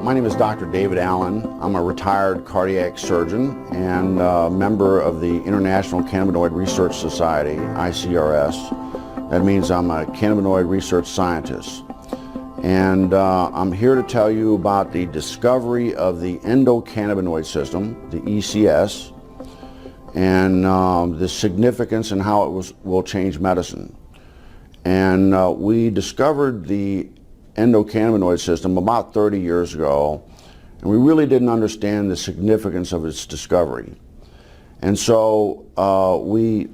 My name is Dr. David Allen. I'm a retired cardiac surgeon and a member of the International Cannabinoid Research Society, ICRS. That means I'm a Cannabinoid Research Scientist. And I'm here to tell you about the discovery of the Endocannabinoid System, the ECS, and the significance and how it will change medicine. And we discovered the endocannabinoid system about 30 years ago, and we really didn't understand the significance of its discovery. And so we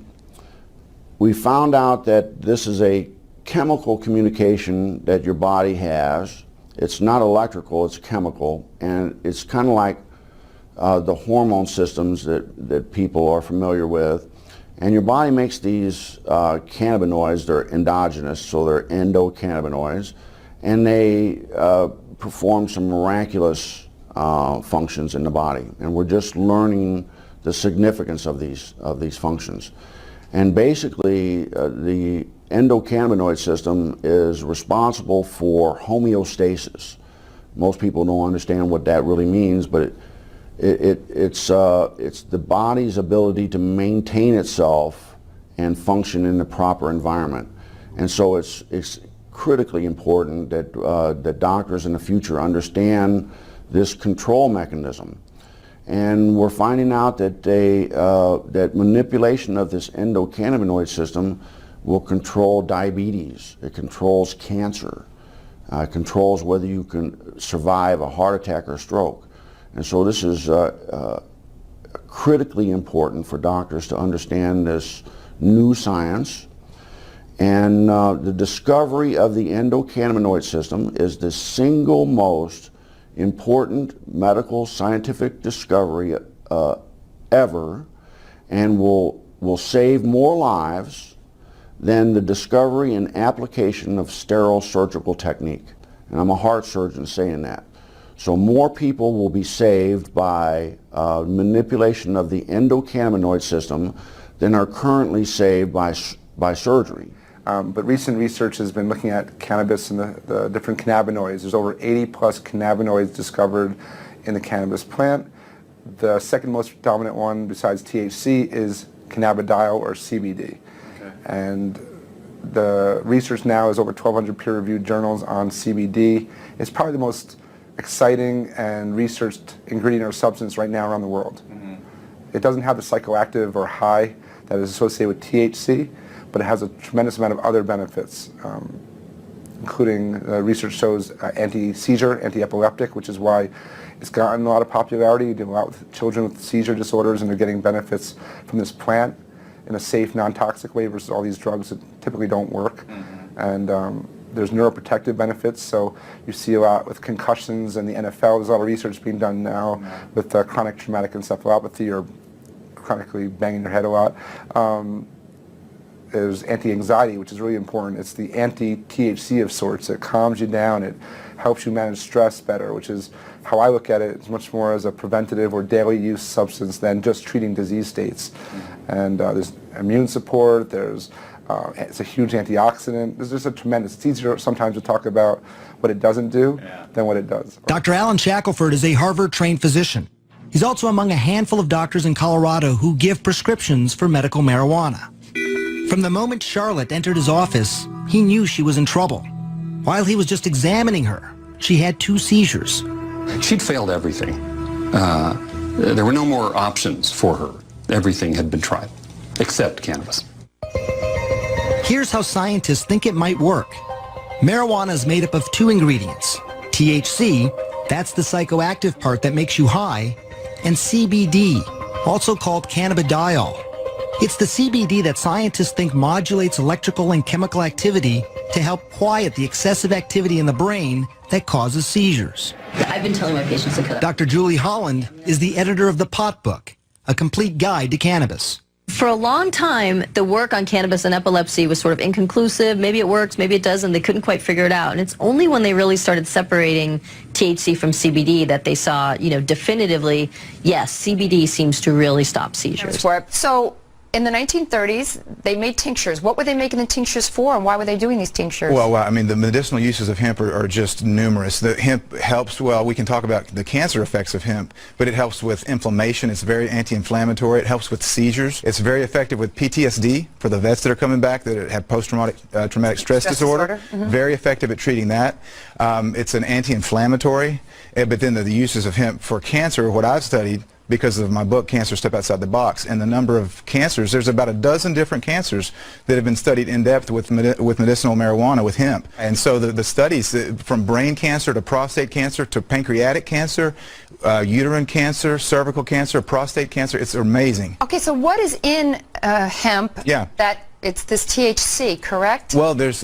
found out that this is a chemical communication that your body has. It's not electrical, it's chemical, and it's kind of like the hormone systems that people are familiar with. And your body makes these cannabinoids. They're endogenous, so they're endocannabinoids, and they perform some miraculous functions in the body. And we're just learning the significance of these functions. And basically, the endocannabinoid system is responsible for homeostasis. Most people don't understand what that really means, but it's the body's ability to maintain itself and function in the proper environment. And so it's critically important that that doctors in the future understand this control mechanism. And we're finding out that that manipulation of this endocannabinoid system will control diabetes. It controls cancer. It controls whether you can survive a heart attack or stroke. And so this is critically important for doctors to understand this new science. And the discovery of the endocannabinoid system is the single most important medical scientific discovery ever, and will save more lives than the discovery and application of sterile surgical technique. And I'm a heart surgeon saying that. So more people will be saved by manipulation of the endocannabinoid system than are currently saved by surgery. But recent research has been looking at cannabis and the different cannabinoids. There's over 80 plus cannabinoids discovered in the cannabis plant. The second most dominant one besides THC is cannabidiol or CBD. Okay. And the research now is over 1,200 peer-reviewed journals on CBD. It's probably the most exciting and researched ingredient or substance right now around the world. Mm-hmm. It doesn't have the psychoactive or high that is associated with THC, but it has a tremendous amount of other benefits, including research shows anti-seizure, anti-epileptic, which is why it's gotten a lot of popularity. You deal a lot with children with seizure disorders, and they're getting benefits from this plant in a safe, non-toxic way versus all these drugs that typically don't work. Mm-hmm. And there's neuroprotective benefits, so you see a lot with concussions and the NFL. There's a lot of research being done now mm-hmm. with chronic traumatic encephalopathy or chronically banging your head a lot. There's anti-anxiety, which is really important. It's the anti-THC of sorts. It calms you down. It helps you manage stress better, which is how I look at it. It's much more as a preventative or daily use substance than just treating disease states. Mm-hmm. And there's immune support. There's it's a huge antioxidant. There's just a tremendous. It's easier sometimes to talk about what it doesn't do than what it does. Dr. Alan Shackelford is a Harvard-trained physician. He's also among a handful of doctors in Colorado who give prescriptions for medical marijuana. From the moment Charlotte entered his office, he knew she was in trouble. While he was just examining her, she had 2 seizures. She'd failed everything. There were no more options for her. Everything had been tried, except cannabis. Here's how scientists think it might work. Marijuana is made up of 2 ingredients. THC, that's the psychoactive part that makes you high, and CBD, also called cannabidiol. It's the CBD that scientists think modulates electrical and chemical activity to help quiet the excessive activity in the brain that causes seizures. I've been telling my patients to cut up. Dr. Julie Holland is the editor of the Pot Book, a complete guide to cannabis. For a long time, the work on cannabis and epilepsy was sort of inconclusive. Maybe it works, maybe it doesn't. They couldn't quite figure it out. And it's only when they really started separating THC from CBD that they saw, definitively, yes, CBD seems to really stop seizures. So in the 1930s, they made tinctures. What were they making the tinctures for, and why were they doing these tinctures? Well, I mean, the medicinal uses of hemp are just numerous. The hemp helps, well, we can talk about the cancer effects of hemp, but it helps with inflammation. It's very anti-inflammatory. It helps with seizures. It's very effective with PTSD for the vets that are coming back that have post-traumatic traumatic stress disorder. Very effective at treating that. It's an anti-inflammatory, but then the uses of hemp for cancer, what I've studied, because of my book, Cancer Step Outside the Box, and the number of cancers, there's about a dozen different cancers that have been studied in depth with medicinal marijuana, with hemp. And so the studies, from brain cancer to prostate cancer to pancreatic cancer, uterine cancer, cervical cancer, prostate cancer, it's amazing. Okay, so what is in hemp that it's this THC, correct? Well, there's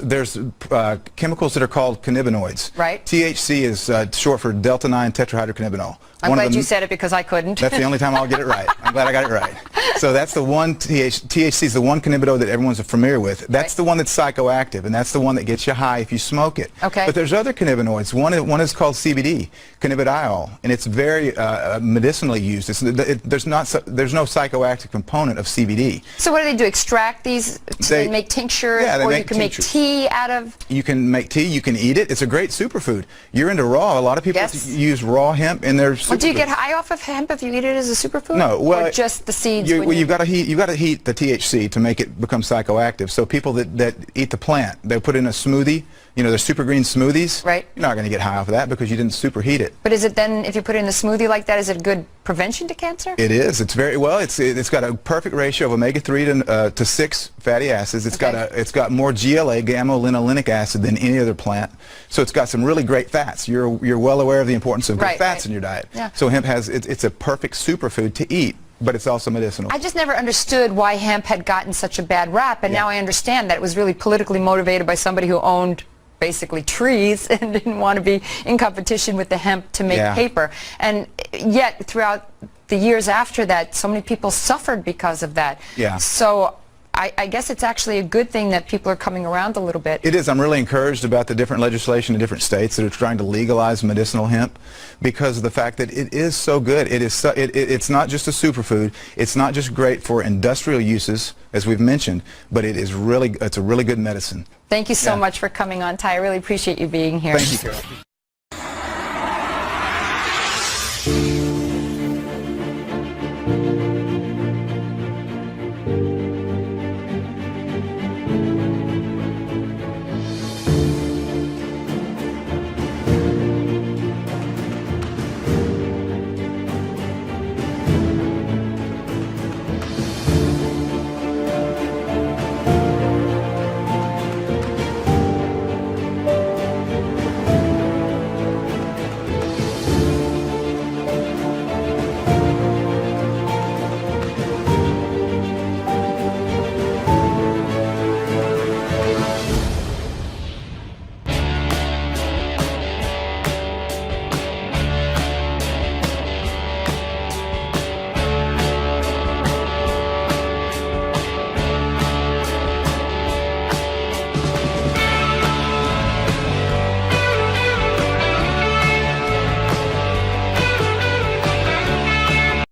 chemicals that are called cannabinoids. Right. THC is short for delta-9 tetrahydrocannabinol. I'm glad you said it because I couldn't. That's the only time I'll get it right. I'm glad I got it right. So that's the one, THC is the one cannabinoid that everyone's familiar with. That's the one that's psychoactive, and that's the one that gets you high if you smoke it. Okay. But there's other cannabinoids. One is called CBD, cannabidiol, and it's very medicinally used. There's no psychoactive component of CBD. So what do? Extract these and make tinctures, or you can make tea out of? You can make tea. You can eat it. It's a great superfood. You're into raw. A lot of people use raw hemp in their superfood. Well, do you get high off of hemp if you eat it as a superfood? No. Well, or just the seeds. You've got to heat the THC to make it become psychoactive. So people that eat the plant, they put in a smoothie. You know, the super green smoothies. Right. You're not going to get high off of that because you didn't superheat it. But is it then, if you put it in a smoothie like that, is it a good prevention to cancer? It is. It's very well. It's got a perfect ratio of omega-3 to 6 fatty acids. It's got more GLA, gamma-linolenic acid, than any other plant. So it's got some really great fats. You're well aware of the importance of good fats in your diet. Yeah. So hemp has it's a perfect superfood to eat, but it's also medicinal. I just never understood why hemp had gotten such a bad rap, and now I understand that it was really politically motivated by somebody who owned basically trees and didn't want to be in competition with the hemp to make paper. And yet throughout the years after that, so many people suffered because of that. Yeah. So I guess it's actually a good thing that people are coming around a little bit. It is. I'm really encouraged about the different legislation in different states that are trying to legalize medicinal hemp because of the fact that it is so good. It's not just a superfood. It's not just great for industrial uses, as we've mentioned, but it's a really good medicine. Thank you so much for coming on, Ty. I really appreciate you being here. Thank you, Carol.